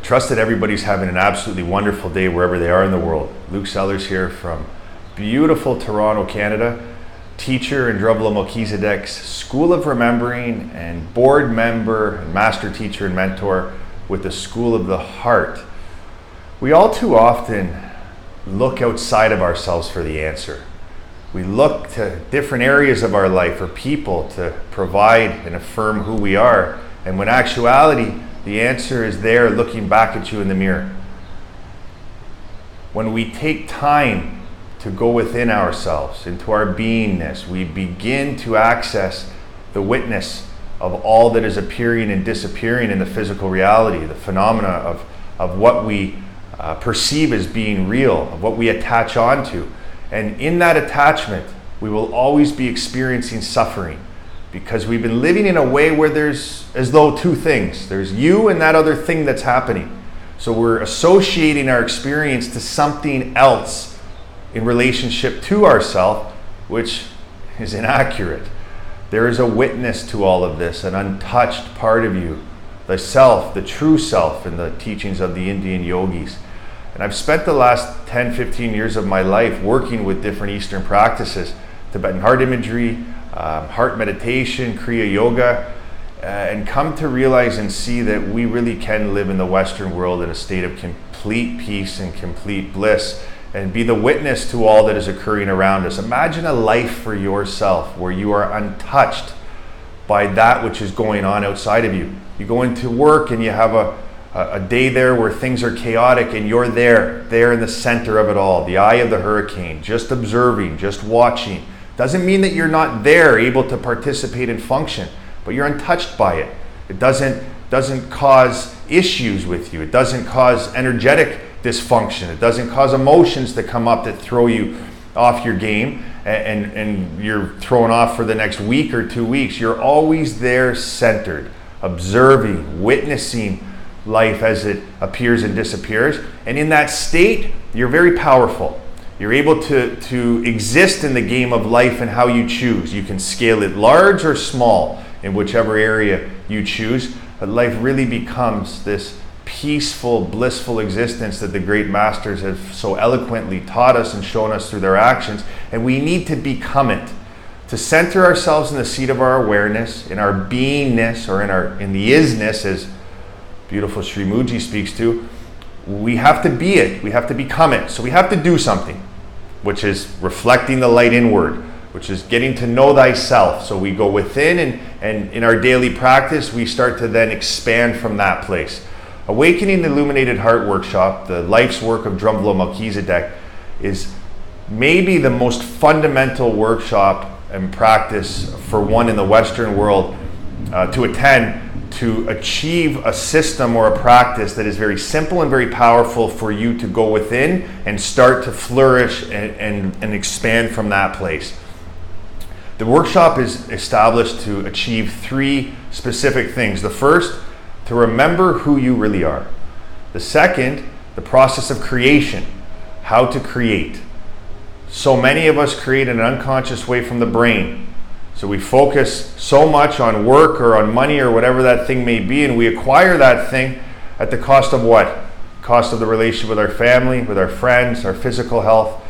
trust that everybody's having an absolutely wonderful day wherever they are in the world. Luke Sellers here from beautiful Toronto, Canada, teacher in Drumlo Melchizedek's School of Remembering and board member and master teacher and mentor with the School of the Heart. We all too often look outside of ourselves for the answer. We look to different areas of our life or people to provide and affirm who we are. And when actuality, the answer is there looking back at you in the mirror. When we take time to go within ourselves, into our beingness, we begin to access the witness of all that is appearing and disappearing in the physical reality, the phenomena of what we perceive as being real, of what we attach onto. And in that attachment, we will always be experiencing suffering, because we've been living in a way where there's as though two things. There's you and that other thing that's happening. So we're associating our experience to something else in relationship to ourself, which is inaccurate. There is a witness to all of this, an untouched part of you, the self, the true self in the teachings of the Indian yogis. And I've spent the last 10, 15 years of my life working with different Eastern practices, Tibetan heart imagery, heart meditation, Kriya Yoga, and come to realize and see that we really can live in the Western world in a state of complete peace and complete bliss and be the witness to all that is occurring around us. Imagine a life for yourself where you are untouched by that which is going on outside of you. You go into work and you have a day there where things are chaotic and you're there in the center of it all, the eye of the hurricane, just observing, just watching. Doesn't mean that you're not there able to participate and function, but you're untouched by it. It doesn't cause issues with you. It doesn't cause energetic dysfunction. It doesn't cause emotions to come up that throw you off your game and you're thrown off for the next week or 2 weeks. You're always there centered, observing, witnessing life as it appears and disappears. And in that state, you're very powerful. You're able to exist in the game of life and how you choose. You can scale it large or small in whichever area you choose, but life really becomes this peaceful, blissful existence that the great masters have so eloquently taught us and shown us through their actions, and we need to become it. To center ourselves in the seat of our awareness, in our beingness, or in the isness, as beautiful Sri Muji speaks to, we have to be it, we have to become it. So we have to do something, which is reflecting the light inward, which is getting to know thyself. So we go within and in our daily practice, we start to then expand from that place. Awakening the Illuminated Heart Workshop, the life's work of Drumlo Melchizedek, is maybe the most fundamental workshop and practice for one in the Western world to attend, to achieve a system or a practice that is very simple and very powerful for you to go within and start to flourish and expand from that place. The workshop is established to achieve 3 specific things. The first, to remember who you really are. The second, the process of creation, how to create. So many of us create in an unconscious way from the brain. So we focus so much on work or on money or whatever that thing may be, and we acquire that thing at the cost of what? Cost of the relationship with our family, with our friends, our physical health.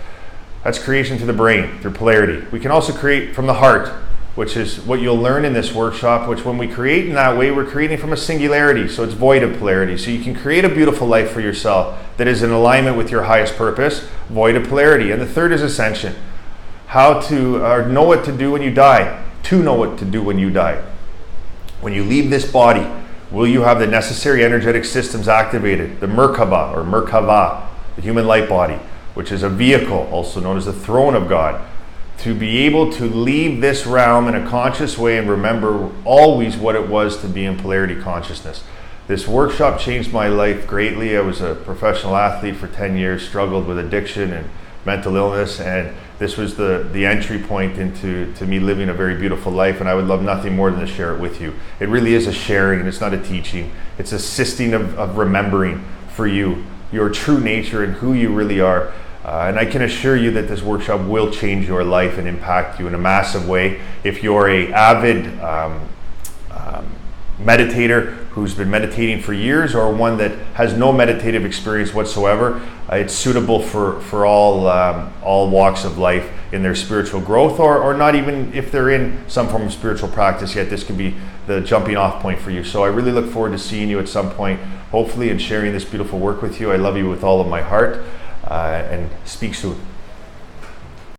That's creation through the brain, through polarity. We can also create from the heart, which is what you'll learn in this workshop, which when we create in that way, we're creating from a singularity, so it's void of polarity. So you can create a beautiful life for yourself that is in alignment with your highest purpose, void of polarity. And the third is ascension. How to know what to do when you die, to know what to do when you die. When you leave this body, will you have the necessary energetic systems activated? The Merkaba or Merkava, the human light body, which is a vehicle, also known as the throne of God, to be able to leave this realm in a conscious way and remember always what it was to be in polarity consciousness. This workshop changed my life greatly. I was a professional athlete for 10 years, struggled with addiction and mental illness, and this was the entry point into me living a very beautiful life, and I would love nothing more than to share it with you. It really is a sharing, it's not a teaching. It's assisting of remembering for you your true nature and who you really are. And I can assure you that this workshop will change your life and impact you in a massive way. If you're an avid meditator who who's been meditating for years or one that has no meditative experience whatsoever. It's suitable for all walks of life in their spiritual growth, or not even if they're in some form of spiritual practice yet. This could be the jumping off point for you. So I really look forward to seeing you at some point, hopefully, and sharing this beautiful work with you. I love you with all of my heart, and speak soon.